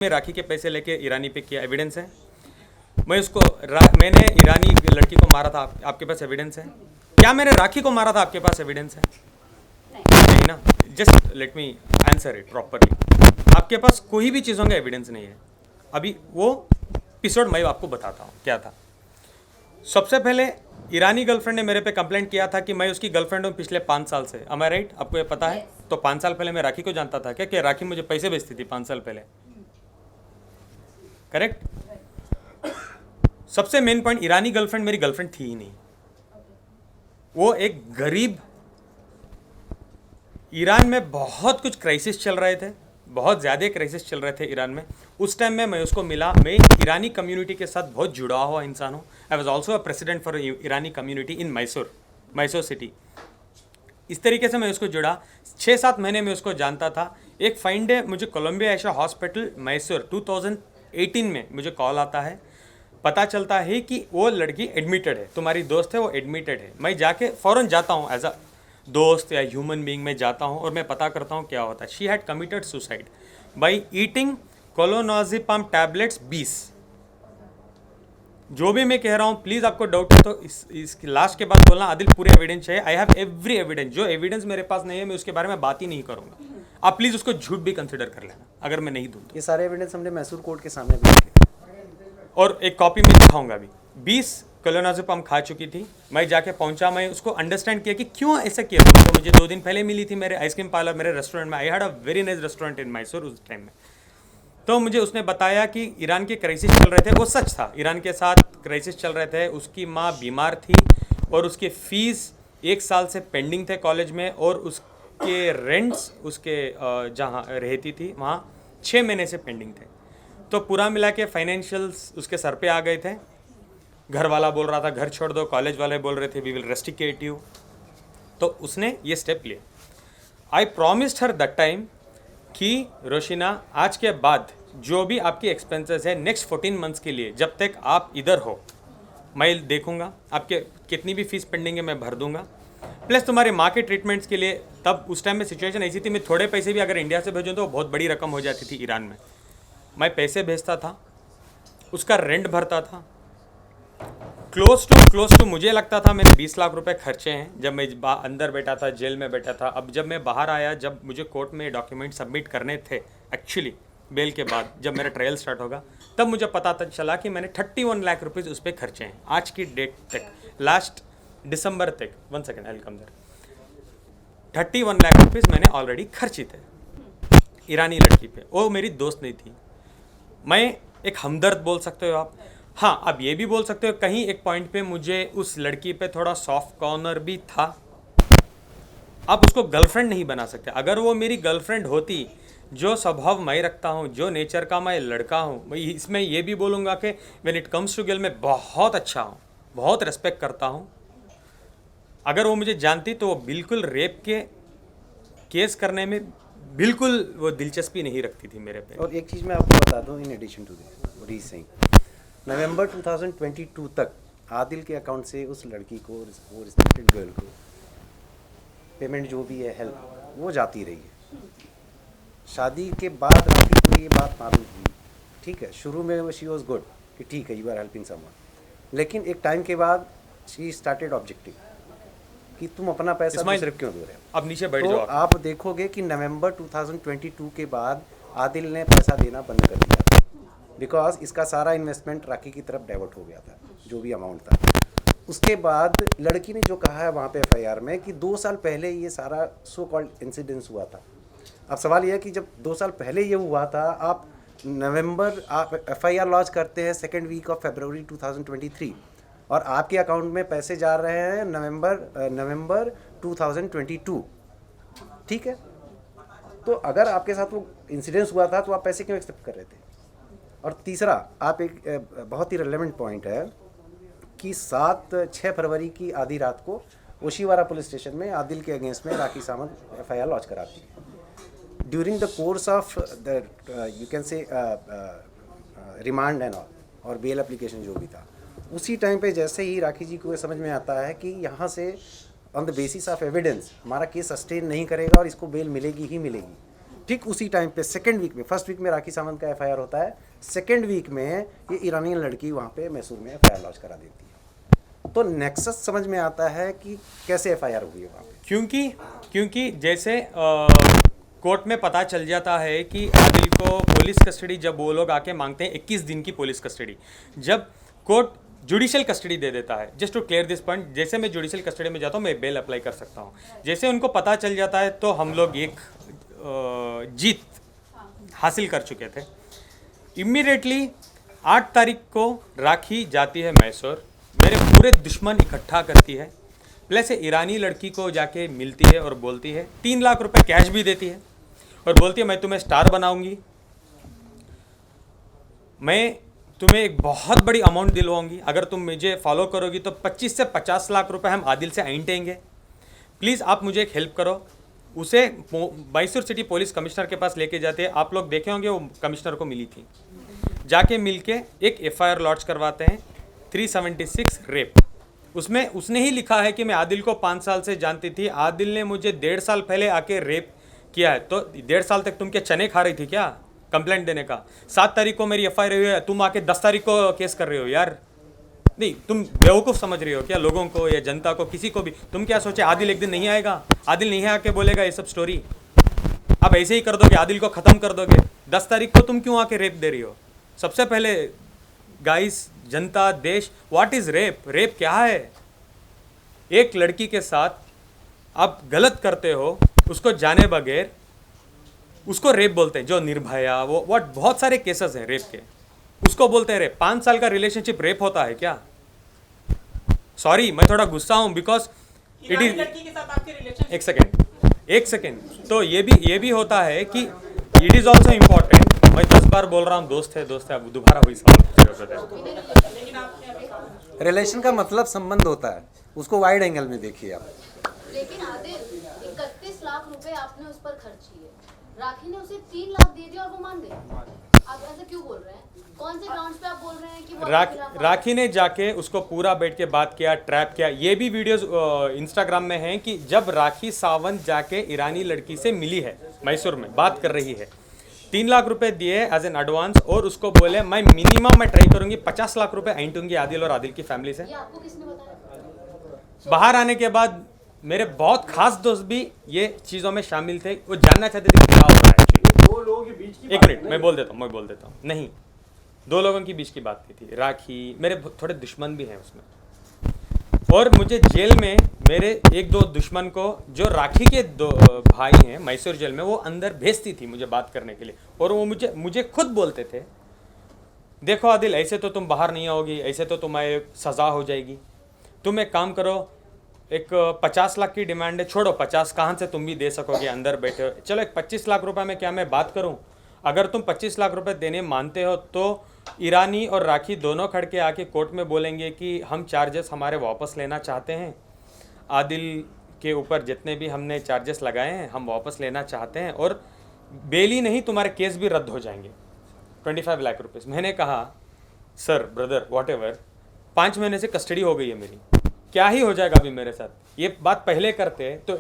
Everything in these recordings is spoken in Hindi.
में राखी के पैसे लेके ईरानी पे किया, एविडेंस है। मैंने ईरानी लड़की को मारा था, आपके पास एविडेंस है? क्या मैंने राखी को मारा था, आपके पास एविडेंस है? नहीं ना। Just let me answer it properly. आपके पास कोई भी चीज़ों का एविडेंस नहीं है। अभी वो एपिसोड मैं आपको बताता हूँ क्या था। सबसे पहले ईरानी गर्लफ्रेंड ने मेरे पे कंप्लेंट किया था कि मैं उसकी गर्लफ्रेंड हूँ पिछले 5 साल से। am I right? आपको ये पता है? तो 5 साल पहले मैं राखी को जानता था क्या कि राखी मुझे पैसे भेजती थी 5 साल पहले? करेक्ट। सबसे मेन पॉइंट, ईरानी गर्लफ्रेंड मेरी गर्लफ्रेंड थी ही नहीं। वो एक गरीब, ईरान में बहुत कुछ क्राइसिस चल रहे थे, बहुत ज़्यादा क्राइसिस चल रहे थे ईरान में। उस टाइम में मैं उसको मिला। मैं ईरानी कम्युनिटी के साथ बहुत जुड़ा हुआ इंसान हूँ। I was also a president for Irani community in Mysore city. इस तरीके से मैं उसको जुड़ा। 6-7 महीने में उसको जानता था। एक फाइन डे मुझे कोलंबिया एशिया हॉस्पिटल मैसूर 2018 में मुझे कॉल आता है, पता चलता है कि वो लड़की एडमिटेड है, तुम्हारी दोस्त है वो एडमिटेड है। मैं जाके फ़ौरन जाता हूँ, एज अ दोस्त या ह्यूमन बीइंग में जाता हूँ और मैं पता करता हूँ क्या होता है। She had committed suicide by eating clonazepam tablets 20। जो भी मैं कह रहा हूँ, प्लीज़ आपको डाउट है तो इस लास्ट के बाद बोलना आदिल पूरे एविडेंस चाहिए। I have every evidence. जो एविडेंस मेरे पास नहीं है मैं उसके बारे में बात ही नहीं करूँगा। आप प्लीज़ उसको झूठ भी कंसिडर कर लेना अगर मैं नहीं दूँ तो। ये सारे एविडेंस हमने मैसूर कोर्ट के सामने भी रखे और एक कॉपी में दिखाऊंगा भी। 20 क्लोनाज़ेपाम खा चुकी थी। मैं जाके पहुंचा, मैं उसको अंडरस्टैंड किया कि क्यों ऐसा किया। तो मुझे 2 दिन पहले मिली थी मेरे आइसक्रीम पार्लर, मेरे रेस्टोरेंट में। I had a very nice restaurant in Mysore उस टाइम में। तो मुझे उसने बताया कि ईरान के क्राइसिस चल रहे थे। वो सच था, ईरान के साथ क्राइसिस चल रहे थे। उसकी माँ बीमार थी और उसके फीस 1 साल से पेंडिंग थे कॉलेज में, और उसके रेंट्स उसके जहाँ रहती थी वहाँ 6 महीने से पेंडिंग थे। तो पूरा मिला के फाइनेंशियल्स उसके सर पे आ गए थे। घर वाला बोल रहा था घर छोड़ दो, कॉलेज वाले बोल रहे थे वी विल रेस्ट्रिकेट यू। तो उसने ये स्टेप लिया। आई प्रॉमिस्ड हर दैट टाइम कि रोशिना, आज के बाद जो भी आपकी एक्सपेंसेस है नेक्स्ट 14 मंथ्स के लिए, जब तक आप इधर हो मैं देखूंगा। आपके कितनी भी फीस पेंडिंग है मैं भर दूंगा, प्लस तुम्हारे माँ के ट्रीटमेंट्स के लिए। तब उस टाइम में सिचुएशन ऐसी थी, मैं थोड़े पैसे भी अगर इंडिया से भेजूँ तो बहुत बड़ी रकम हो जाती थी ईरान में। मैं पैसे भेजता था, उसका रेंट भरता था। क्लोज टू मुझे लगता था मैंने 20 लाख रुपए खर्चे हैं जब मैं अंदर बैठा था, जेल में बैठा था। अब जब मैं बाहर आया, जब मुझे कोर्ट में डॉक्यूमेंट सबमिट करने थे एक्चुअली बेल के बाद, जब मेरा ट्रायल स्टार्ट होगा, तब मुझे पता चला कि मैंने 31 लाख रुपीज़ उस पर खर्चे हैं आज की डेट तक, लास्ट दिसंबर तक। 1 second I will come there. 31 lakh rupees मैंने ऑलरेडी खर्ची थे ईरानी लड़की पे। वो मेरी दोस्त नहीं थी, मैं एक हमदर्द बोल सकते हो आप। हाँ, अब ये भी बोल सकते हो कहीं एक पॉइंट पे मुझे उस लड़की पे थोड़ा सॉफ्ट कॉर्नर भी था। आप उसको गर्लफ्रेंड नहीं बना सकते। अगर वो मेरी गर्लफ्रेंड होती, जो स्वभाव मैं रखता हूँ, जो नेचर का मैं लड़का हूँ, मैं इसमें ये भी बोलूँगा कि when it comes to girl मैं बहुत अच्छा हूँ, बहुत रिस्पेक्ट करता हूँ। अगर वो मुझे जानती तो वो बिल्कुल रेप के केस करने में बिल्कुल वो दिलचस्पी नहीं रखती थी मेरे पे। और एक चीज़ मैं आपको बता दूं, in addition to this what he is saying, November 2022 तक आदिल के अकाउंट से उस लड़की को, वो रिस्पेक्टेड गर्ल को, पेमेंट जो भी है हेल्प वो जाती रही है। शादी के बाद राखी को ये बात मालूम हुई, ठीक है, शुरू में शी वॉज गुड कि ठीक है यू आर हेल्पिंग समवन, लेकिन एक टाइम के बाद शी स्टार्टेड ऑब्जेक्टिंग कि तुम अपना पैसा दूसरे क्यों दे रहे हो। अब नीचे बैठ तो जाओ। आप देखोगे कि नवंबर 2022 के बाद आदिल ने पैसा देना बंद कर दिया था, बिकॉज इसका सारा इन्वेस्टमेंट राखी की तरफ डाइवर्ट हो गया था, जो भी अमाउंट था। उसके बाद लड़की ने जो कहा है वहाँ पे एफआईआर में कि 2 साल पहले ये सारा सो कॉल्ड इंसिडेंस हुआ था। अब सवाल यह है कि जब 2 साल पहले ये हुआ था, आप एफआईआर लॉन्च करते हैं 2nd वीक ऑफ फरवरी 2023 और आपके अकाउंट में पैसे जा रहे हैं नवंबर 2022, ठीक है। तो अगर आपके साथ वो इंसिडेंस हुआ था तो आप पैसे क्यों एक्सेप्ट कर रहे थे। और तीसरा, आप एक बहुत ही रेलेवेंट पॉइंट है कि 6 फरवरी की आधी रात को ओशीवारा पुलिस स्टेशन में आदिल के अगेंस्ट में राखी सावंत एफआईआर लॉन्च कराती है। During the course of the you can say remand and all और बेल एप्लीकेशन जो भी था, उसी टाइम पे जैसे ही राखी जी को समझ में आता है कि यहाँ से on the basis of evidence हमारा केस सस्टेन नहीं करेगा और इसको बेल मिलेगी ही मिलेगी, ठीक उसी टाइम पे सेकंड वीक में, फर्स्ट वीक में राखी सावंत का एफआईआर होता है, सेकंड वीक में ये ईरानी लड़की वहाँ पे मैसूर में एफआईआर लॉन्च करा देती है। तो नेक्सस समझ में आता है कि कैसे एफआईआर हुई है वहाँ पे। क्योंकि जैसे कोर्ट में पता चल जाता है कि आदिल को पुलिस कस्टडी, जब वो लोग आके मांगते हैं 21 दिन की पुलिस कस्टडी, जब कोर्ट जुडिशियल कस्टडी दे देता है, just to clear this point, जैसे मैं जुडिशियल कस्टडी में जाता हूँ मैं बेल अप्लाई कर सकता हूँ, जैसे उनको पता चल जाता है तो हम लोग एक जीत हासिल कर चुके थे। इमीडिएटली 8 तारीख को राखी जाती है मैसूर, मेरे पूरे दुश्मन इकट्ठा करती है, प्लस ईरानी लड़की को जाके मिलती है और बोलती है, 3 लाख रुपए कैश भी देती है और बोलती है मैं तुम्हें स्टार बनाऊंगी, मैं तुम्हें एक बहुत बड़ी अमाउंट दिलवाऊंगी, अगर तुम मुझे फॉलो करोगी तो 25 से 50 लाख रुपए हम आदिल से ऐंठेंगे, प्लीज़ आप मुझे एक हेल्प करो। उसे मैसूर सिटी पुलिस कमिश्नर के पास लेके जाते हैं, आप लोग देखे होंगे वो कमिश्नर को मिली थी, जाके मिलके एक एफआईआर लॉन्च करवाते हैं 376 रेप। उसमें उसने ही लिखा है कि मैं आदिल को 5 साल से जानती थी, आदिल ने मुझे 1.5 साल पहले आके रेप किया है। तो 1.5 साल तक तुम क्या चने खा रही थी क्या कंप्लेंट देने का? 7 तारीख को मेरी एफआईआर हुई है, तुम आके 10 तारीख को केस कर रहे हो यार। नहीं, तुम बेवकूफ़ समझ रही हो क्या लोगों को या जनता को, किसी को भी? तुम क्या सोचे आदिल एक दिन नहीं आएगा, आदिल नहीं आके बोलेगा ये सब स्टोरी? अब ऐसे ही कर दोगे, आदिल को ख़त्म कर दोगे। 10 तारीख को तुम क्यों आके रेप दे रही हो? सबसे पहले गाइस, जनता, देश, व्हाट इज़ रेप? रेप क्या है? एक लड़की के साथ आप गलत करते हो, उसको जाने बगैर, उसको रेप बोलते हैं। जो निर्भया, वो व्हाट, बहुत सारे केसेस हैं रेप के, उसको बोलते हैं रेप। 5 साल का रिलेशनशिप रेप होता है क्या? सॉरी, मैं थोड़ा गुस्सा हूं बिकॉज इट इज, एक सेकेंड, तो ये भी होता है कि इट इज ऑल्सो इम्पॉर्टेंट। मैं 10 बार बोल रहा हूँ दोस्त है अब दोबारा वही सवाल। रिलेशन का मतलब संबंध होता है, उसको वाइड एंगल में देखिए आप। लेकिन आदिल 31 लाख रुपए आपने उस पर खर्च किए, राखी ने उसे 3 लाख दे दिया और वो मान गई। आप ऐसे क्यों बोल रहे हैं? कौन से ग्राउंड्स पे आप बोल रहे हैं कि वो राखी ने जाके उसको पूरा बैठ के बात किया, ट्रैप किया। ये भी वीडियोस इंस्टाग्राम में हैं कि जब राखी सावंत जाके ईरानी लड़की से मिली है मैसूर में, बात कर रही है, 3 लाख रुपए दिए एज एन एडवांस और उसको बोले मैं मिनिमम ट्राई करूंगी 50 लाख रुपए ऐंठूंगी आदिल और आदिल की फैमिली से। ये आपको किसने बताया? बाहर आने के बाद मेरे बहुत खास दोस्त भी ये चीज़ों में शामिल थे, वो जानना चाहते थे कि क्या हो रहा है एक्चुअली। 2 लोगों के बीच की एक मिनट, मैं बोल देता हूँ। नहीं, 2 लोगों के बीच की बात की थी। राखी, मेरे थोड़े दुश्मन भी हैं उसमें, और मुझे जेल में मेरे 1-2 दुश्मन को, जो राखी के 2 भाई हैं मैसूर जेल में, वो अंदर भेजती थी मुझे बात करने के लिए, और वो मुझे खुद बोलते थे, देखो आदिल, ऐसे तो तुम बाहर नहीं आओगी, ऐसे तो तुम्हें सज़ा हो जाएगी, तुम एक काम करो, एक 50 लाख की डिमांड है, छोड़ो 50 कहाँ से तुम भी दे सकोगे, अंदर बैठे हो, चलो एक 25 लाख रुपए में क्या मैं बात करूं? अगर तुम 25 लाख रुपए देने मानते हो तो ईरानी और राखी दोनों खड़ के आके कोर्ट में बोलेंगे कि हम चार्जेस हमारे वापस लेना चाहते हैं, आदिल के ऊपर जितने भी हमने चार्जेस लगाए हैं हम वापस लेना चाहते हैं, और बेल ही नहीं तुम्हारे केस भी रद्द हो जाएंगे, 25 लाख रुपीज़। मैंने कहा सर, ब्रदर, वॉट एवर, 5 महीने से कस्टडी हो गई है मेरी, क्या ही हो जाएगा अभी मेरे साथ? ये बात पहले करते तो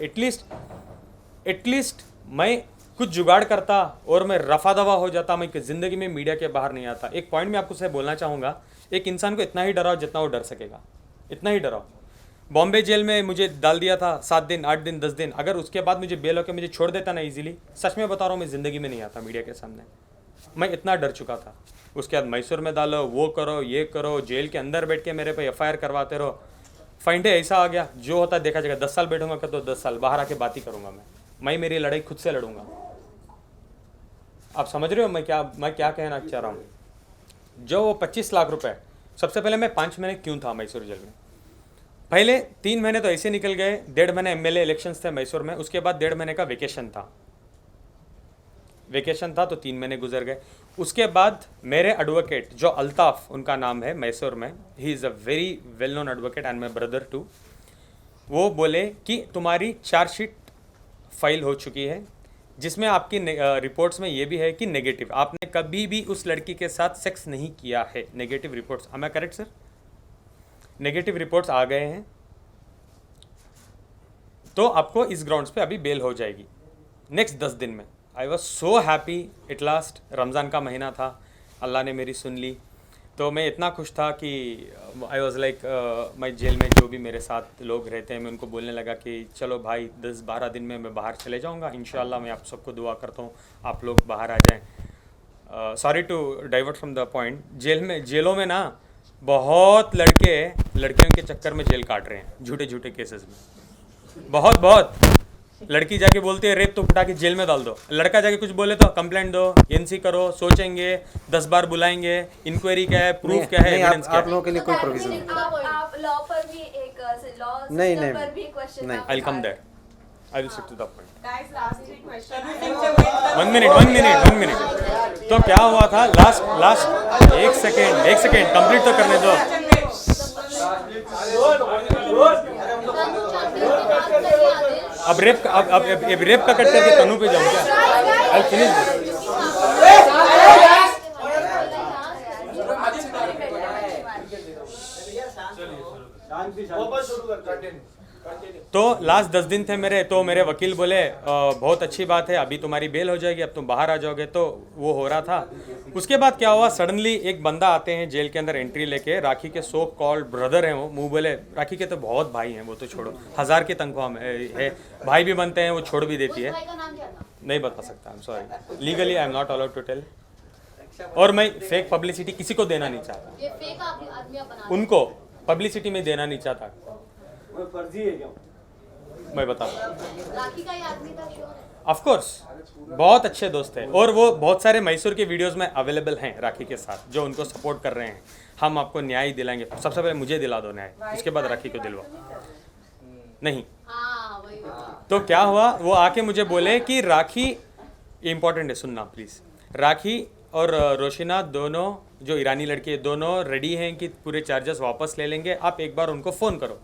एटलीस्ट मैं कुछ जुगाड़ करता और मैं रफा दवा हो जाता, मैं ज़िंदगी में मीडिया के बाहर नहीं आता। एक पॉइंट मैं आपको से बोलना चाहूँगा, एक इंसान को इतना ही डराओ जितना वो डर सकेगा, इतना ही डराओ। बॉम्बे जेल में मुझे डाल दिया था 7 दिन, 8 दिन, 10 दिन, अगर उसके बाद मुझे बेल होकर मुझे छोड़ देता ना इजीली, सच में बता रहा हूँ मैं ज़िंदगी में नहीं आता मीडिया के सामने, मैं इतना डर चुका था। उसके बाद मैसूर में डालो, वो करो, ये करो, जेल के अंदर बैठ के मेरे पे एफआईआर करवाते रहो। फाइंडे ऐसा आ गया, जो होता है देखा जाएगा। 10 साल बैठूंगा तो 10 साल बाहर आके बात ही करूंगा मैं मेरी लड़ाई खुद से लड़ूंगा। आप समझ रहे हो मैं क्या कहना चाह रहा हूँ? जो वो 25 लाख रुपए, सबसे पहले मैं 5 महीने क्यों था मैसूर जेल में? पहले 3 महीने तो ऐसे निकल गए, 1.5 महीने एमएलए इलेक्शंस थे मैसूर में, उसके बाद 1.5 महीने का वेकेशन था तो 3 महीने गुजर गए। उसके बाद मेरे एडवोकेट जो अल्ताफ़ उनका नाम है मैसूर में, he is a very well known advocate and my brother too, वो बोले कि तुम्हारी चार्जशीट फाइल हो चुकी है, जिसमें आपकी रिपोर्ट्स में ये भी है कि नेगेटिव, आपने कभी भी उस लड़की के साथ सेक्स नहीं किया है। Negative reports, am I correct sir? Negative reports आ गए हैं, तो आपको इस ग्राउंड्स पे अभी बेल हो जाएगी नेक्स्ट 10 दिन में। I was so happy at last. Ramzan का महीना था, अल्लाह ने मेरी सुन ली। तो मैं इतना खुश था कि आई वॉज़ लाइक मैं जेल में जो भी मेरे साथ लोग रहते हैं मैं उनको बोलने लगा कि चलो भाई 10-12 दिन में मैं बाहर चले जाऊंगा इंशाल्लाह। मैं आप सबको दुआ करता हूँ आप लोग बाहर आ जाएं। Sorry to divert from the point. जेलों में ना बहुत लड़के लड़कियों के चक्कर में जेल काट रहे हैं झूठे झूठे केसेस में। बहुत लड़की जाके बोलती है रेप तो उठा के जेल में डाल दो, लड़का जाके कुछ बोले तो कंप्लेंट दो, एनसी करो, सोचेंगे 10 बार बुलाएंगे, इंक्वायरी क्या है, प्रूफ क्या है, एविडेंस क्या आप है। लोगों के लिए कोई प्रोविजन नहीं। आप लॉ पर भी एक लॉ नहीं, नहीं, पर भी क्वेश्चन नहीं। I will come there, I will stick to the point. Guys, last 3 questions. 1 minute. तो क्या हुआ था लास्ट एक सेकेंड कंप्लीट तो करने दो। तनु चाहते हैं कि बात करिए आदिल। अब रेप का कट करके तनु पे जाऊँ क्या? I finish. तो लास्ट 10 दिन थे मेरे, तो मेरे वकील बोले बहुत अच्छी बात है, अभी तुम्हारी बेल हो जाएगी, अब तुम बाहर आ जाओगे। तो वो हो रहा था। उसके बाद क्या हुआ, सडनली एक बंदा आते हैं जेल के अंदर एंट्री लेके, राखी के सो कॉल्ड ब्रदर हैं वो। मुंह बोले राखी के तो बहुत भाई हैं, वो तो छोड़ो 1000 की तनख्वाह में है, भाई भी बनते हैं, वो छोड़ भी देती है। भाई का नाम क्या था? नहीं बता सकता, I am sorry, legally I am not allowed to tell. और मैं फेक पब्लिसिटी किसी को देना नहीं चाहता, ये फेक आदमी आप बना उनको पब्लिसिटी में देना नहीं चाहता। मैं बता दूं, राखी का ये आदमी था, श्योर है? ऑफ कोर्स बहुत अच्छे दोस्त हैं, और वो बहुत सारे मैसूर के वीडियोस में अवेलेबल हैं राखी के साथ, जो उनको सपोर्ट कर रहे हैं। हम आपको न्याय दिलाएंगे, सबसे पहले मुझे दिला दो न्याय, उसके बाद राखी को दिलवाओ। नहीं हाँ वही। तो क्या हुआ, वो आके मुझे बोले कि राखी, इम्पोर्टेंट है सुनना प्लीज़, राखी और रोशिना दोनों जो ईरानी लड़की है दोनों रेडी हैं कि पूरे चार्जेस वापस ले लेंगे, आप एक बार उनको फ़ोन करो।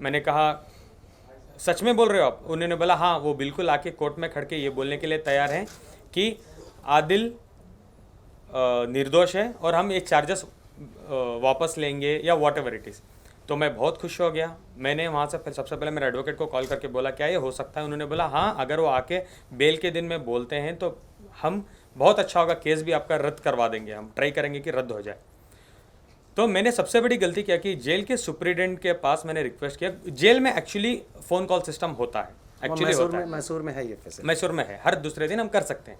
मैंने कहा सच में बोल रहे हो आप? उन्होंने बोला हाँ, वो बिल्कुल आके कोर्ट में खड़ के ये बोलने के लिए तैयार हैं कि आदिल निर्दोष है और हम ये चार्जेस वापस लेंगे या वॉट एवर इट इज़। तो मैं बहुत खुश हो गया। मैंने वहाँ से सबसे पहले मेरे एडवोकेट को कॉल करके बोला क्या ये हो सकता है? उन्होंने बोला हाँ, अगर वो आके बेल के दिन में बोलते हैं तो हम बहुत अच्छा होगा, केस भी आपका रद्द करवा देंगे, हम ट्राई करेंगे कि रद्द हो जाए। तो मैंने सबसे बड़ी गलती क्या की, जेल के सुप्रिटेंडेंट के पास मैंने रिक्वेस्ट किया। जेल में एक्चुअली फ़ोन कॉल सिस्टम होता है, एक्चुअली होता है, मैसूर में है ये फैसिलिटी, मैसूर में है, हर दूसरे दिन हम कर सकते हैं।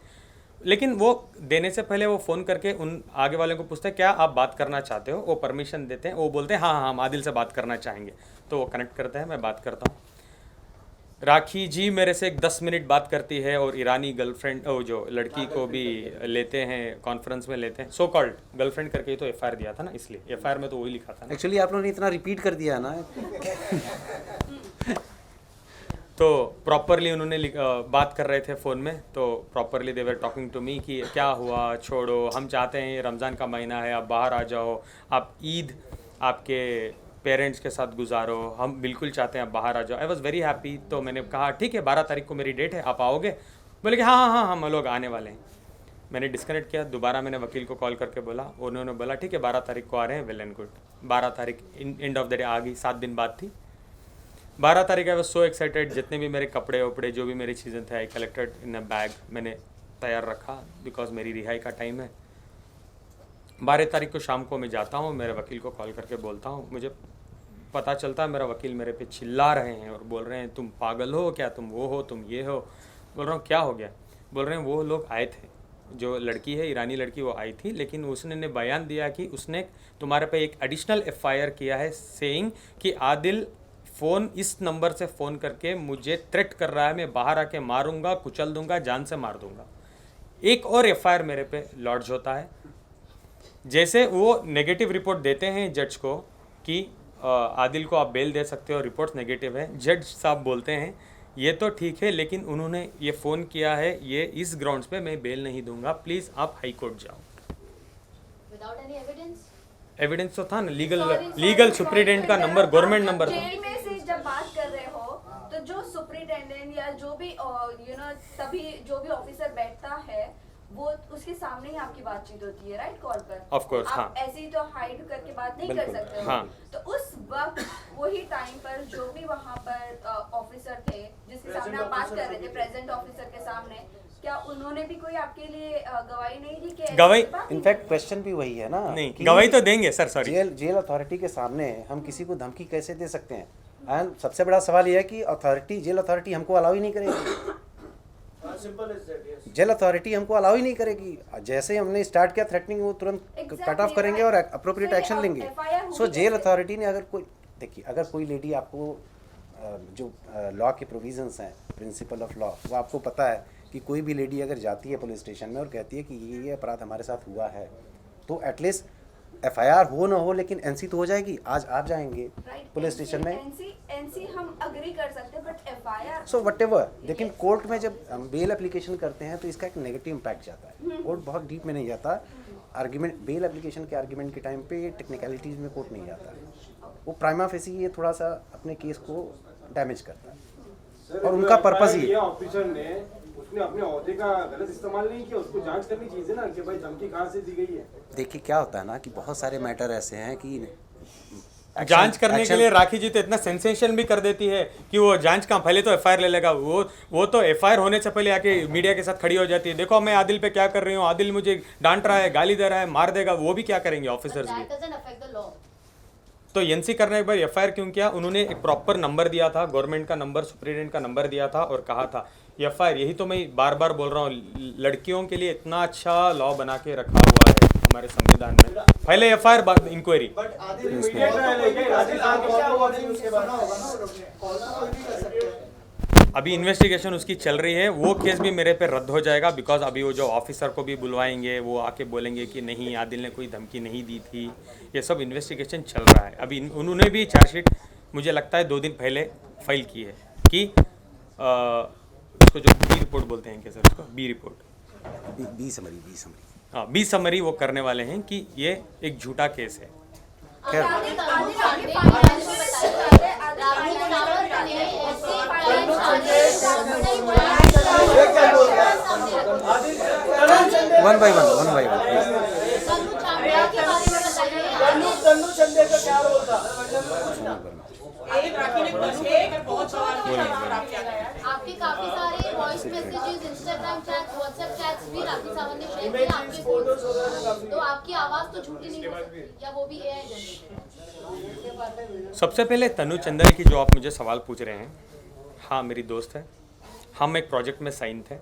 लेकिन वो देने से पहले वो फ़ोन करके उन आगे वाले को पूछते हैं क्या आप बात करना चाहते हो, वो परमिशन देते हैं, वो बोलते हैं हाँ हाँ हम आदिल से बात करना चाहेंगे, तो वो कनेक्ट करते हैं, मैं बात करता हूँ। राखी जी मेरे से 10 मिनट बात करती है और ईरानी गर्लफ्रेंड वो जो लड़की को भी लेते हैं, कॉन्फ्रेंस में लेते हैं, सो कॉल्ड गर्लफ्रेंड करके ही तो एफआईआर दिया था ना, इसलिए एफआईआर में तो वही लिखा था ना। एक्चुअली आप लोगों ने इतना रिपीट कर दिया ना। तो प्रॉपरली उन्होंने बात कर रहे थे फ़ोन में, तो properly they were talking to me कि क्या हुआ, छोड़ो, हम चाहते हैं रमज़ान का महीना है, आप बाहर आ जाओ, आप ईद आपके पेरेंट्स के साथ गुजारो, हम बिल्कुल चाहते हैं आप बाहर आ जाओ। I was very happy. तो मैंने कहा ठीक है 12 तारीख को मेरी डेट है, आप आओगे? बोले कि हाँ हाँ हाँ हम लोग आने वाले हैं। मैंने डिस्कनेक्ट किया, दोबारा मैंने वकील को कॉल करके बोला, उन्होंने बोला ठीक है 12 तारीख को आ रहे हैं, वेल एंड गुड। 12 तारीख एंड ऑफ द डे आ गई, 7 दिन बाद थी 12 तारीख। आई वॉज सो एक्साइटेड, जितने भी मेरे कपड़े वपड़े जो भी मेरी चीज़ें थे I collected in a bag, मैंने तैयार रखा बिकॉज मेरी रिहाई का टाइम है। 12 तारीख को शाम को मैं जाता हूँ, मेरे वकील को कॉल करके बोलता हूँ, मुझे पता चलता है मेरा वकील मेरे पे चिल्ला रहे हैं और बोल रहे हैं तुम पागल हो क्या, तुम वो हो, तुम ये हो। बोल रहा हूँ क्या हो गया? बोल रहे हैं वो लोग आए थे, जो लड़की है ईरानी लड़की वो आई थी, लेकिन उसने ने बयान दिया कि उसने तुम्हारे पे एक एडिशनल एफआईआर किया है सेइंग कि आदिल फ़ोन इस नंबर से फ़ोन करके मुझे थ्रेट कर रहा है, मैं बाहर आके मारूंगा, कुचल दूंगा, जान से मार दूंगा। एक और एफआईआर मेरे पे लॉन्च होता है। जैसे वो नेगेटिव रिपोर्ट देते हैं जज को कि आदिल को आप बेल दे सकते हो, रिपोर्ट्स नेगेटिव है, जज साहब बोलते हैं ये तो ठीक है, लेकिन उन्होंने ये फ़ोन किया है ये इस ग्राउंड्स पे मैं बेल नहीं दूंगा, प्लीज़ आप हाई कोर्ट जाओ। Without any evidence? एविडेंस तो था ना, लीगल सुप्रिटेंडेंट का नंबर, गवर्नमेंट नंबर था। जेल में से जब बात कर रहे हो तो जो सुप्रिटेंडेंट या जो भी तभी जो भी ऑफिसर बैठता है वो उसके सामने ही आपकी बातचीत होती है, राइट? कॉल पर ऑफ कोर्स, हाँ। आप ऐसे ही तो हाइड करके बात नहीं कर बिल्कुल, सकते हो। हाँ। तो उस वक्त वही टाइम पर जो भी वहाँ पर ऑफिसर थे जिसके सामने आप बात कर रहे थे, प्रेजेंट ऑफिसर के सामने, क्या उन्होंने भी कोई आपके लिए गवाही नहीं दी कि गवाही- इनफैक्ट क्वेश्चन भी वही है ना नहीं कि गवाही तो देंगे सर, सॉरी। जेल अथॉरिटी के सामने हम किसी को धमकी कैसे दे सकते हैं? एंड सबसे बड़ा सवाल यह है कि जेल अथॉरिटी हमको अलाउ ही नहीं करेगी। जेल अथॉरिटी हमको अलाउ ही नहीं करेगी। जैसे ही हमने स्टार्ट किया थ्रेटनिंग, वो तुरंत कट ऑफ करेंगे और अप्रोप्रिएट एक्शन लेंगे। सो जेल अथॉरिटी ने अगर कोई, देखिए अगर कोई लेडी आपको जो लॉ के प्रोविजंस हैं, प्रिंसिपल ऑफ लॉ, वो आपको पता है कि कोई भी लेडी अगर जाती है पुलिस स्टेशन में और कहती है कि ये अपराध हमारे साथ हुआ है, तो एटलीस्ट एफआईआर हो ना हो लेकिन एनसी तो हो जाएगी। आज आप जाएंगे पुलिस स्टेशन में, एनसी हम अग्री कर सकते हैं, बट एफआईआर सो वटेवर, लेकिन कोर्ट में जब हम बेल एप्लीकेशन करते हैं तो इसका एक नेगेटिव इम्पैक्ट जाता है। कोर्ट बहुत डीप में नहीं जाता। आर्ग्यूमेंट, बेल एप्लीकेशन के आर्ग्यूमेंट के टाइम पे टेक्निकलिटीज़ में कोर्ट नहीं जाता है। वो प्राइमा फेसी ये थोड़ा सा अपने केस को डैमेज करता है और उनका पर्पस ही ऑफिसर ने उसने अपने ओहदे का गलत इस्तेमाल नहीं किया, उसको जांच करनी चाहिए ना कि भाई धमकी कहाँ से दी गई है। देखिए क्या होता है ना कि बहुत सारे मैटर ऐसे हैं कि जांच करने के लिए राखी जी तो इतना सेंसेशन भी कर देती है कि वो जांच का पहले तो एफआईआर ले लेगा। वो तो एफआईआर होने से पहले आके मीडिया के साथ खड़ी हो जाती है, देखो मैं आदिल पे क्या कर रही हूँ, आदिल मुझे डांट रहा है, गाली दे रहा है, मार देगा। वो भी क्या करेंगे ऑफिसर्स भी? That doesn't affect the law. तो एनसी करने के बाद एफआईआर क्यों किया? उन्होंने एक प्रॉपर नंबर दिया था, गवर्नमेंट का नंबर, सुप्रीडेंट का नंबर दिया था और कहा था एफआईआर। यही तो मैं बार बार बोल रहा हूँ, लड़कियों के लिए इतना अच्छा लॉ बना के रखा हुआ है हमारे संविधान में। पहले एफआईआर बाद इंक्वायरी। अभी इन्वेस्टिगेशन उसकी चल रही है, वो केस भी मेरे पे रद्द हो जाएगा बिकॉज अभी वो जो ऑफिसर को भी बुलवाएंगे, वो आके बोलेंगे कि नहीं आदिल ने कोई धमकी नहीं दी थी। ये सब इन्वेस्टिगेशन चल रहा है। अभी उन्होंने भी चार्जशीट मुझे लगता है 2 दिन पहले फाइल की है कि उसको जो बी रिपोर्ट बोलते हैं, क्या सर उसको, बी रिपोर्ट, बी समरी हाँ बी समरी वो करने वाले हैं कि ये एक झूठा केस है। खैर राहुल रावत ने ऐसे वन बाय वन तनु चांडिया के बारे में बताइए। एक राखी ने पूछे कि बहुत सवाल किया खराब किया गया है। आपके काफी सारे voice messages, Instagram chats, WhatsApp chats भी राखी सावंत ने शेयर किए आपके फोन से। तो आपकी आवाज तो झूठी नहीं हो सकती, या वो भी एआई जनरेटेड? सबसे पहले तनु चंदेल की जो आप मुझे सवाल पूछ रहे हैं, हाँ मेरी दोस्त है, हम एक प्रोजेक्ट में साइन थे,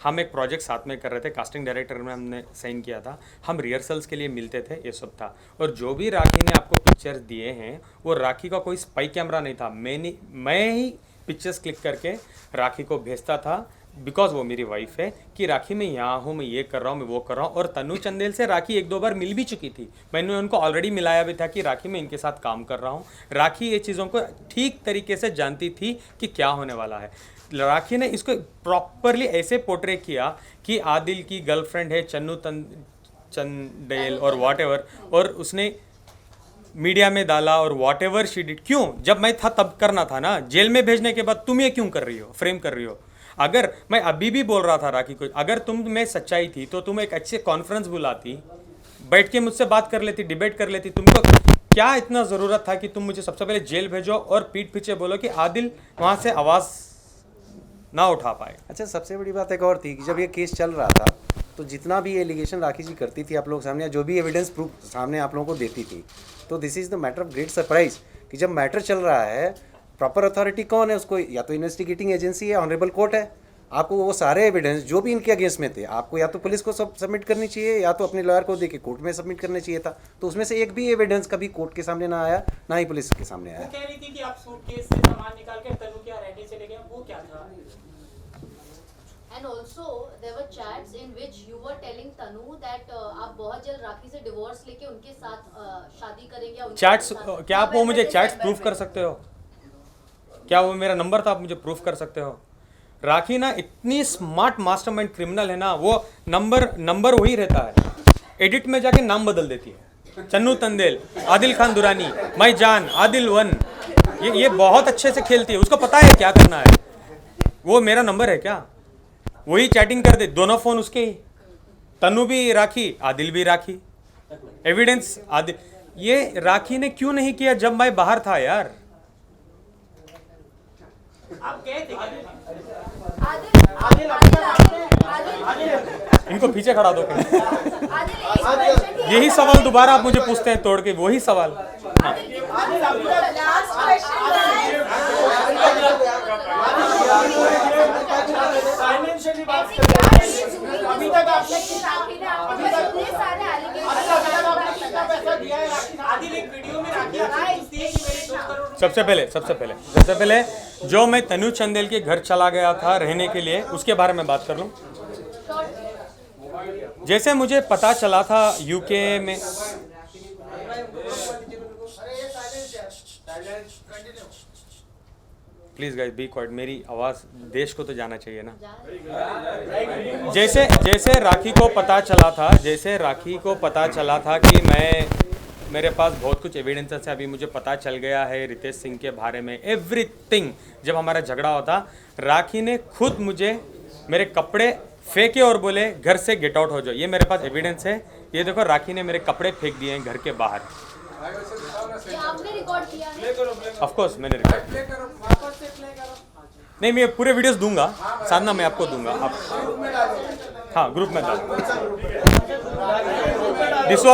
हम एक प्रोजेक्ट साथ में कर रहे थे, कास्टिंग डायरेक्टर में हमने साइन किया था, हम रिहर्सल्स के लिए मिलते थे, ये सब था। और जो भी राखी ने आपको पिक्चर्स दिए हैं वो राखी का कोई स्पाई कैमरा नहीं था, मैं ही पिक्चर्स क्लिक करके राखी को भेजता था बिकॉज वो मेरी वाइफ है कि राखी मैं यहाँ हूँ, मैं ये कर रहा हूँ, मैं वो कर रहा हूँ। और तनु चंदेल से राखी 1-2 बार मिल भी चुकी थी, मैंने उनको ऑलरेडी मिलाया भी था कि राखी मैं इनके साथ काम कर रहा हूँ। राखी ये चीज़ों को ठीक तरीके से जानती थी कि क्या होने वाला है। राखी ने इसको प्रॉपरली ऐसे पोर्ट्रे किया कि आदिल की गर्लफ्रेंड है चंदेल और व्हाटएवर, और उसने मीडिया में डाला और व्हाटएवर शी डिड। क्यों? जब मैं था तब करना था ना, जेल में भेजने के बाद तुम ये क्यों कर रही हो, फ्रेम कर रही हो? अगर मैं अभी भी बोल रहा था राखी को, अगर तुम में सच्चाई थी तो तुम एक अच्छे कॉन्फ्रेंस बुलाती, बैठ के मुझसे बात कर लेती, डिबेट कर लेती। तुमको क्या इतना ज़रूरत था कि तुम मुझे सबसे पहले जेल भेजो और पीठ पीछे बोलो कि आदिल वहाँ से आवाज़ ना उठा पाए? अच्छा, सबसे बड़ी बात एक और थी कि जब ये केस चल रहा था तो जितना भी एलिगेशन राखी जी करती थी आप लोग सामने, जो भी एविडेंस प्रूफ सामने आप लोगों को देती थी, तो this is the matter of great surprise कि जब मैटर चल रहा है, प्रॉपर अथॉरिटी कौन है उसको, या तो इन्वेस्टिगेटिंग एजेंसी है, ऑनरेबल कोर्ट है। आपको वो सारे एविडेंस जो भी इनके अगेंस्ट में थे, आपको या तो पुलिस को सब सबमिट करनी चाहिए या तो अपने लॉयर को देके कोर्ट में सबमिट करना चाहिए था। तो उसमें से एक भी एविडेंस कभी कोर्ट के सामने ना आया, ना ही पुलिस के सामने वो आया। कह रही थी कि आप सूटकेस से सामान निकाल के तनु के यहाँ रहने चले गए, वो क्या था? And also there were chats in which you were telling Tanu that आप बहुत जल्द राखी से डिवोर्स लेके उनके साथ शादी करेंगे या उनके चैट्स, साथ- क्या आप वो मुझे चैट्स प्रूफ कर सकते हो? क्या वो मेरा नंबर था, आप मुझे प्रूफ कर सकते हो? राखी ना इतनी स्मार्ट मास्टरमाइंड क्रिमिनल है ना, वो नंबर वही रहता है, एडिट में जाके नाम बदल देती है, चन्नू तंदेल, आदिल खान दुरानी, मैं जान, आदिल 1। ये बहुत अच्छे से खेलती है, उसको पता है क्या करना है। वो मेरा नंबर है क्या? वही चैटिंग कर दे, दोनों फोन उसके ही, तनु भी राखी, आदिल भी राखी, एविडेंस आदिल। ये राखी ने क्यों नहीं किया जब मैं बाहर था यार? आप गए थे क्या? आदिल इनको पीछे खड़ा दो कहीं। आदिल, एक question ही यही सवाल दोबारा आप मुझे पूछते हैं तोड़ के, वही सवाल। लास्ट फाइनेंशियली बात ऐसी क्या चीज हुई अभी तक आपने राखी ने आपको अभी तक- इतने सारे आपने कितना पैसा एलिगेशन दिया है राखी? आदिल एक वीडियो में राखी आपसे पूछती है कि मेरे 2 करोड़ रुपए सबसे पहले जो मैं तनुज चंदेल के घर चला गया था रहने के लिए, उसके बारे में बात कर लूं। जैसे मुझे पता चला था यूके में, प्लीज गाइस बी क्वाइट, मेरी आवाज़ देश को तो जाना चाहिए ना। जैसे राखी को पता चला था कि मेरे पास बहुत कुछ एविडेंसेस है, अभी मुझे पता चल गया है रितेश सिंह के बारे में एवरीथिंग। जब हमारा झगड़ा होता, राखी ने खुद मुझे मेरे कपड़े फेंके और बोले घर से गेट आउट हो जाओ। ये मेरे पास एविडेंस है। ये देखो, राखी ने मेरे कपड़े फेंक दिए हैं घर के बाहर। ये आपने रिकॉर्ड किया है? ऑफ कोर्स मैंने रिकॉर्ड, नहीं मैं पूरे वीडियोस दूंगा साधना, मैं आपको दूंगा। आप हाँ ग्रुप में डाल। This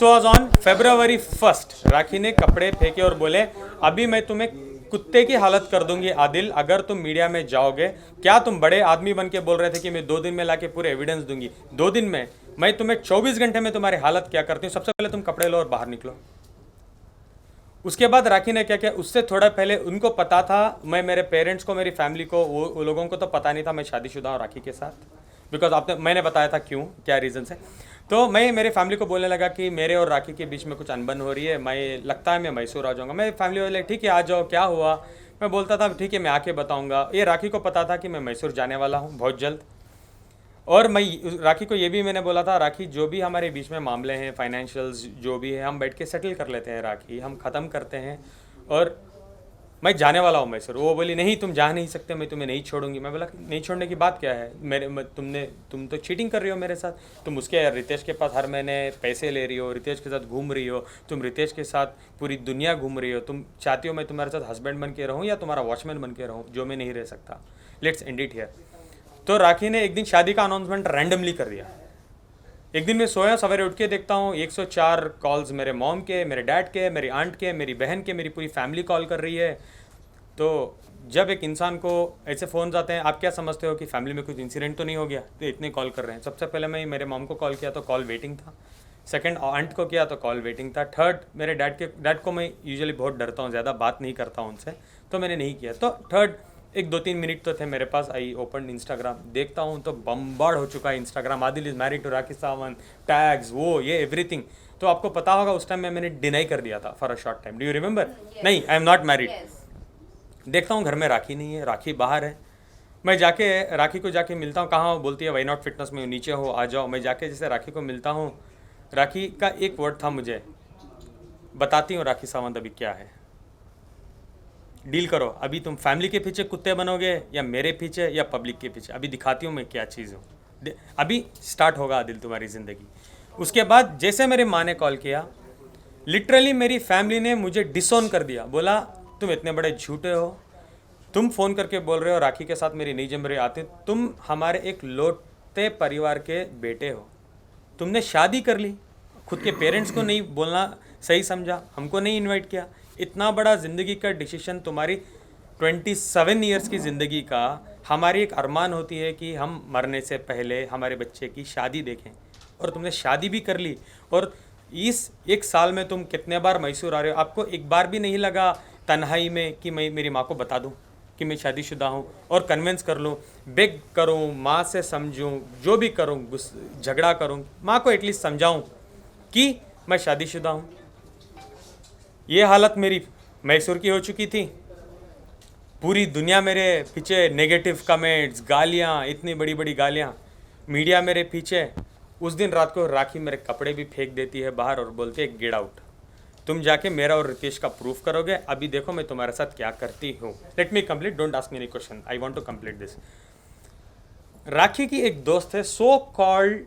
was on February 1st। राखी ने कपड़े फेंके और बोले अभी मैं तुम्हें कुत्ते की हालत कर दूंगी आदिल, अगर तुम मीडिया में जाओगे। क्या तुम बड़े आदमी बन के बोल रहे थे कि मैं 2 दिन में लाके पूरे एविडेंस दूंगी? 2 दिन में मैं तुम्हें 24 घंटे में तुम्हारी हालत क्या करती हूँ। सबसे पहले तुम कपड़े लो और बाहर निकलो। उसके बाद राखी ने क्या किया, उससे थोड़ा पहले उनको पता था, मैं मेरे पेरेंट्स को, मेरी फैमिली को, वो लोगों को तो पता नहीं था मैं शादीशुदा हूँ राखी के साथ, बिकॉज मैंने बताया था क्यों, क्या रीज़न है। तो मैं मेरे फैमिली को बोलने लगा कि मेरे और राखी के बीच में कुछ अनबन हो रही है, लगता है मैं मैसूर आ जाऊँगा। मैं फैमिली वाले ठीक है आ जाओ, क्या हुआ? मैं बोलता था ठीक है मैं आके बताऊँगा। ये राखी को पता था कि मैं मैसूर जाने वाला हूँ बहुत जल्द। और मैं राखी को ये भी मैंने बोला था, राखी जो भी हमारे बीच में मामले हैं, फाइनेंशियल्स जो भी है, हम बैठ के सेटल कर लेते हैं राखी, हम ख़त्म करते हैं और मैं जाने वाला हूँ मैसूर। वो बोली नहीं तुम जा नहीं सकते, मैं तुम्हें नहीं छोड़ूंगी। मैं बोला नहीं छोड़ने की बात क्या है, तुम तो चीटिंग कर रही हो मेरे साथ, तुम उसके रितेश के पास हर महीने पैसे ले रही हो, रितेश के साथ घूम रही हो, तुम रितेश के साथ पूरी दुनिया घूम रही हो, तुम चाहती हो मैं तुम्हारे साथ हस्बैंड बन के रहूँ या तुम्हारा वॉचमैन बन के रहूँ, जो मैं नहीं रह सकता। Let's end it here. तो राखी ने एक दिन शादी का अनाउंसमेंट रैंडमली कर दिया। एक दिन मैं सोया, सवेरे उठ के देखता हूँ 104 कॉल्स मेरे मॉम के, मेरे डैड के, मेरी आंट के, मेरी बहन के, मेरी पूरी फैमिली कॉल कर रही है। तो जब एक इंसान को ऐसे फ़ोन आते हैं, आप क्या समझते हो कि फैमिली में कुछ इंसिडेंट तो नहीं हो गया, तो इतने कॉल कर रहे हैं। सबसे पहले मैं मेरे मॉम को कॉल किया तो कॉल वेटिंग था, सेकंड आंट को किया तो कॉल वेटिंग था, थर्ड मेरे डैड को मैं यूजुअली बहुत डरता हूँ, ज़्यादा बात नहीं करता हूँ उनसे, तो मैंने नहीं किया। तो थर्ड 1-2-3 मिनट तो थे मेरे पास। आई ओपन इंस्टाग्राम, देखता हूँ तो बम्बार्ड हो चुका है Instagram, Adil is married to Rakhi Sawant, tags, वो ये एवरीथिंग। तो आपको पता होगा उस टाइम मैंने डिनाई कर दिया था for a short time. Do you remember? नहीं, आई एम नॉट मैरिड। देखता हूँ घर में राखी नहीं है, राखी बाहर है। मैं जाके राखी को जाके मिलता हूँ, कहाँ हो? बोलती है वाई नॉट फिटनेस में नीचे हो, आ जाओ। मैं जाके जैसे राखी को मिलता हूँ, राखी का एक वर्ड था मुझे, बताती हूँ राखी सावंत अभी क्या है, डील करो। अभी तुम फैमिली के पीछे कुत्ते बनोगे या मेरे पीछे या पब्लिक के पीछे, अभी दिखाती हूँ मैं क्या चीज़ हूँ। अभी स्टार्ट होगा आदिल तुम्हारी ज़िंदगी। उसके बाद जैसे मेरे माँ ने कॉल किया, लिटरली मेरी फैमिली ने मुझे डिसोन कर दिया, बोला तुम इतने बड़े झूठे हो, तुम फ़ोन करके बोल रहे हो राखी के साथ मेरी नहीं जम रही आती, तुम हमारे एक लौटते परिवार के बेटे हो, तुमने शादी कर ली, खुद के पेरेंट्स को नहीं बोलना सही समझा, हमको नहीं इनवाइट किया। इतना बड़ा ज़िंदगी का डिसीजन, तुम्हारी 27 ईयर्स की ज़िंदगी का, हमारी एक अरमान होती है कि हम मरने से पहले हमारे बच्चे की शादी देखें, और तुमने शादी भी कर ली। और इस 1 साल में तुम कितने बार मैसूर आ रहे हो, आपको एक बार भी नहीं लगा तन्हाई में कि मैं मेरी माँ को बता दूँ कि मैं शादीशुदा हूँ और कन्विंस कर लूँ, बेग करूँ, माँ से समझूँ, जो भी करूँ, झगड़ा करूँ, माँ को एटलीस्ट समझाऊँ कि मैं शादीशुदा हूँ। ये हालत मेरी मैसूर की हो चुकी थी। पूरी दुनिया मेरे पीछे, नेगेटिव कमेंट्स, गालियाँ, इतनी बड़ी बड़ी गालियाँ, मीडिया मेरे पीछे। उस दिन रात को राखी मेरे कपड़े भी फेंक देती है बाहर और बोलती है गेट आउट, तुम जाके मेरा और रितेश का प्रूफ करोगे, अभी देखो मैं तुम्हारे साथ क्या करती हूँ। Let me complete, don't ask me any question, I want to complete this. Rakhi की एक दोस्त है, so called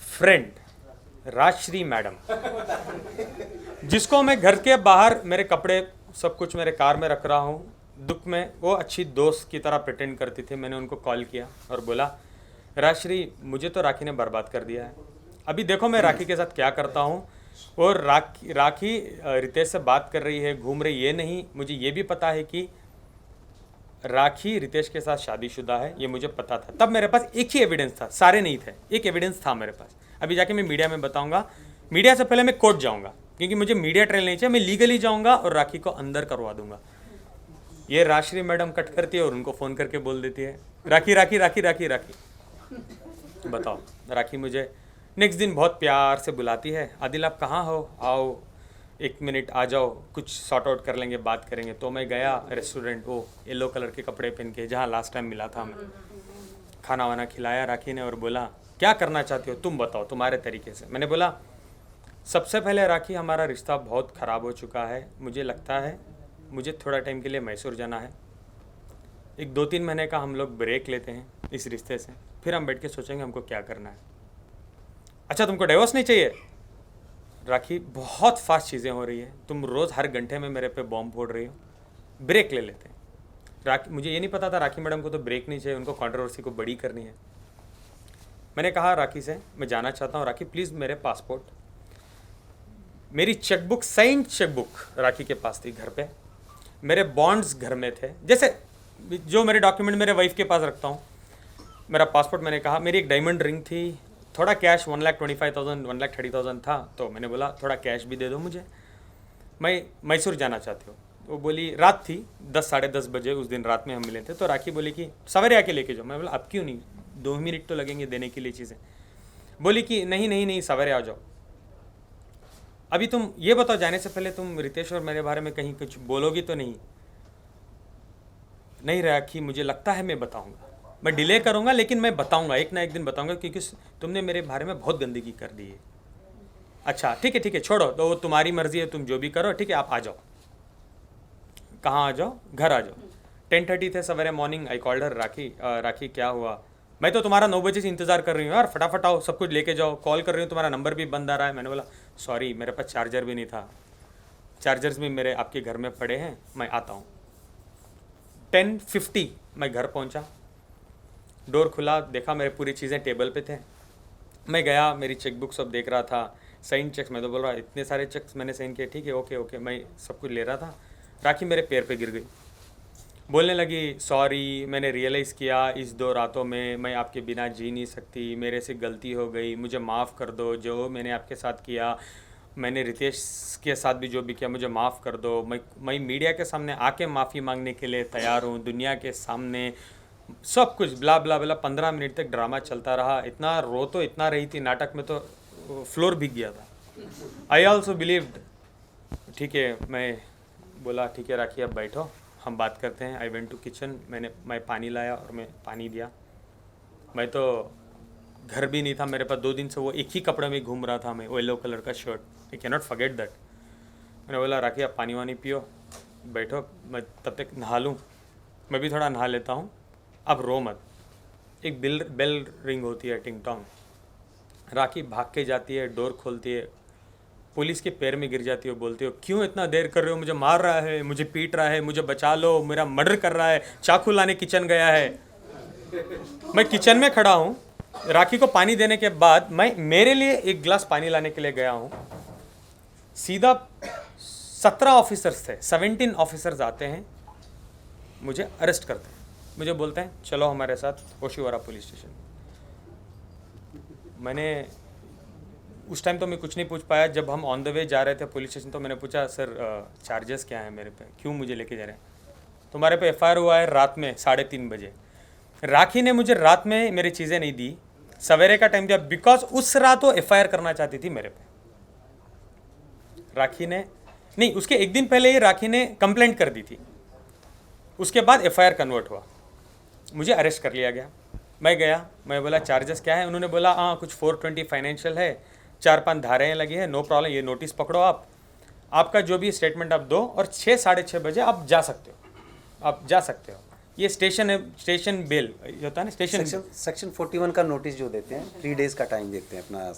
friend, Rajshri madam, जिसको मैं घर के बाहर मेरे कपड़े सब कुछ मेरे कार में रख रहा हूँ, दुख में वो अच्छी दोस्त की तरह प्रिटेंड करती थी। मैंने उनको कॉल किया और बोला राजश्री, मुझे तो राखी ने बर्बाद कर दिया है। अभी देखो मैं राखी के साथ क्या करता हूँ। और राखी रितेश से बात कर रही है, घूम रही, ये नहीं, मुझे ये भी पता है कि राखी रितेश के साथ शादीशुदा है, ये मुझे पता था। तब मेरे पास एक ही एविडेंस था, सारे नहीं थे, एक एविडेंस था मेरे पास। अभी जाके मैं मीडिया में बताऊंगा। मीडिया से पहले मैं कोर्ट जाऊंगा, क्योंकि मुझे मीडिया ट्रेल नहीं चाहिए। मैं लीगली जाऊंगा और राखी को अंदर करवा दूंगा। ये राजश्री मैडम कट करती है और उनको फ़ोन करके बोल देती है राखी राखी राखी राखी राखी। बताओ, राखी मुझे नेक्स्ट दिन बहुत प्यार से बुलाती है, आदिल आप कहाँ हो, आओ 1 मिनट आ जाओ, कुछ सॉर्ट आउट कर लेंगे, बात करेंगे। तो मैं गया रेस्टोरेंट, वो येलो कलर के कपड़े पहन के, जहाँ लास्ट टाइम मिला था हमें। खाना वाना खिलाया राखी ने और बोला क्या करना चाहती हो, तुम बताओ तुम्हारे तरीके से। मैंने बोला सबसे पहले राखी, हमारा रिश्ता बहुत ख़राब हो चुका है, मुझे लगता है मुझे थोड़ा टाइम के लिए मैसूर जाना है। एक 2-3 महीने का हम लोग ब्रेक लेते हैं इस रिश्ते से, फिर हम बैठ के सोचेंगे हमको क्या करना है। अच्छा, तुमको डिवोर्स नहीं चाहिए? राखी, बहुत फास्ट चीज़ें हो रही है, तुम रोज़ हर घंटे में मेरे पे बॉम्ब फोड़ रही हो, ब्रेक ले लेते हैं। राखी, मुझे ये नहीं पता था राखी मैडम को तो ब्रेक नहीं चाहिए, उनको कंट्रोवर्सी को बड़ी करनी है। मैंने कहा राखी से मैं जाना चाहता हूँ, राखी प्लीज़ मेरे पासपोर्ट, मेरी चेकबुक, साइन चेकबुक राखी के पास थी घर पे, मेरे बॉन्ड्स घर में थे, जैसे जो मेरे डॉक्यूमेंट मेरे वाइफ के पास रखता हूँ, मेरा पासपोर्ट। मैंने कहा मेरी एक डायमंड रिंग थी, थोड़ा कैश 1,25,000 1,30,000 था, तो मैंने बोला थोड़ा कैश भी दे दो मुझे, मैं मैसूर जाना चाहती हूँ। वो बोली, रात थी 10 साढ़े 10 बजे, उस दिन रात में हम मिले थे। तो राखी बोली कि सवेरे आके लेके जाओ। मैं बोला अब क्यों नहीं, 2 मिनट तो लगेंगे देने के लिए चीज़ें। बोली कि नहीं नहीं नहीं, सवेरे आ जाओ। अभी तुम ये बताओ, जाने से पहले तुम रितेश और मेरे बारे में कहीं कुछ बोलोगी तो नहीं? नहीं राखी, मुझे लगता है मैं बताऊंगा, मैं डिले करूंगा लेकिन मैं बताऊंगा, एक ना एक दिन बताऊंगा, क्योंकि तुमने मेरे बारे में बहुत गंदगी कर दी है। अच्छा ठीक है छोड़ो, तो वो तुम्हारी मर्जी है, तुम जो भी करो, ठीक है आप आ जाओ। कहाँ आ जाओ? घर आ जाओ। 10:30 थे सवेरे मॉर्निंग। आई कॉल्ड हर, राखी क्या हुआ? मैं तो तुम्हारा 9 बजे से इंतज़ार कर रही हूँ यार, फटाफट आओ, सब कुछ लेके जाओ, कॉल कर रही हूँ, तुम्हारा नंबर भी बंद आ रहा है। मैंने बोला सॉरी, मेरे पास चार्जर भी नहीं था, चार्जर्स भी मेरे आपके घर में पड़े हैं, मैं आता हूँ। 10:50 मैं घर पहुँचा, डोर खुला, देखा मेरे पूरी चीज़ें टेबल पे थे। मैं गया, मेरी चेकबुक सब देख रहा था, साइन चेक्स, मैं तो बोल रहा इतने सारे चेक्स मैंने साइन किए, ठीक है ओके, मैं सब कुछ ले रहा था। राखी मेरे पैर पे गिर गई, बोलने लगी सॉरी, मैंने रियलाइज़ किया इस 2 रातों में मैं आपके बिना जी नहीं सकती, मेरे से गलती हो गई, मुझे माफ़ कर दो, जो मैंने आपके साथ किया, मैंने रितेश के साथ भी जो भी किया, मुझे माफ़ कर दो। मैं मीडिया के सामने आके माफ़ी मांगने के लिए तैयार हूँ, दुनिया के सामने, सब कुछ ब्ला ब्ला ब्ला। 15 मिनट तक ड्रामा चलता रहा। इतना रो तो इतना रही थी, नाटक में तो फ्लोर भीग गया था। आई ऑल्सो बिलीव्ड, ठीक है, मैं बोला ठीक है राखी अब बैठो, हम बात करते हैं। आई वेंट टू किचन, मैं पानी लाया और मैं पानी दिया। मैं तो घर भी नहीं था मेरे पास, 2 दिन से वो एक ही कपड़े में घूम रहा था मैं, वो येलो कलर का shirt. I can not forget that. मैंने बोला राखी आप पानी वानी पियो, बैठो, मैं तब तक नहा लूँ, मैं भी थोड़ा नहा लेता हूँ, अब रो मत। एक बेल रिंग होती है, टिंग टोंग। राखी भाग के जाती है, डोर खोलती है, पुलिस के पैर में गिर जाती है, बोलती हो क्यों इतना देर कर रहे हो, मुझे मार रहा है, मुझे पीट रहा है, मुझे बचा लो, मेरा मर्डर कर रहा है, चाकू लाने किचन गया है। मैं किचन में खड़ा हूँ, राखी को पानी देने के बाद मैं मेरे लिए एक गिलास पानी लाने के लिए गया हूँ, सीधा 17 ऑफिसर्स थे, 17 ऑफिसर्स आते हैं, मुझे अरेस्ट करते हैं, मुझे बोलते हैं चलो हमारे साथ होशिवारा पुलिस स्टेशन। मैंने उस टाइम तो मैं कुछ नहीं पूछ पाया। जब हम ऑन द वे जा रहे थे पुलिस स्टेशन तो मैंने पूछा सर चार्जेस क्या हैं मेरे पे, क्यों मुझे लेके जा रहे हैं? तुम्हारे पे एफआईआर हुआ है रात में 3:30 बजे। राखी ने मुझे रात में मेरी चीज़ें नहीं दी, सवेरे का टाइम दिया, बिकॉज उस रात वो एफआईआर करना चाहती थी मेरे पे। राखी ने नहीं, उसके एक दिन पहले ही राखी ने कंप्लेंट कर दी थी, उसके बाद एफआईआर कन्वर्ट हुआ, मुझे अरेस्ट कर लिया गया। मैं गया, मैं बोला चार्जेस क्या है? उन्होंने बोला हाँ कुछ 420 फाइनेंशियल है, 4-5 धाराएँ लगी है, नो प्रॉब्लम, ये नोटिस पकड़ो आपका जो भी स्टेटमेंट आप दो और 6 साढ़े 6 बजे आप जा सकते हो। ये स्टेशन है, स्टेशन बेल होता है ना, स्टेशन सेक्शन 41 का नोटिस जो देते हैं, 3 डेज़ का टाइम देते हैं अपना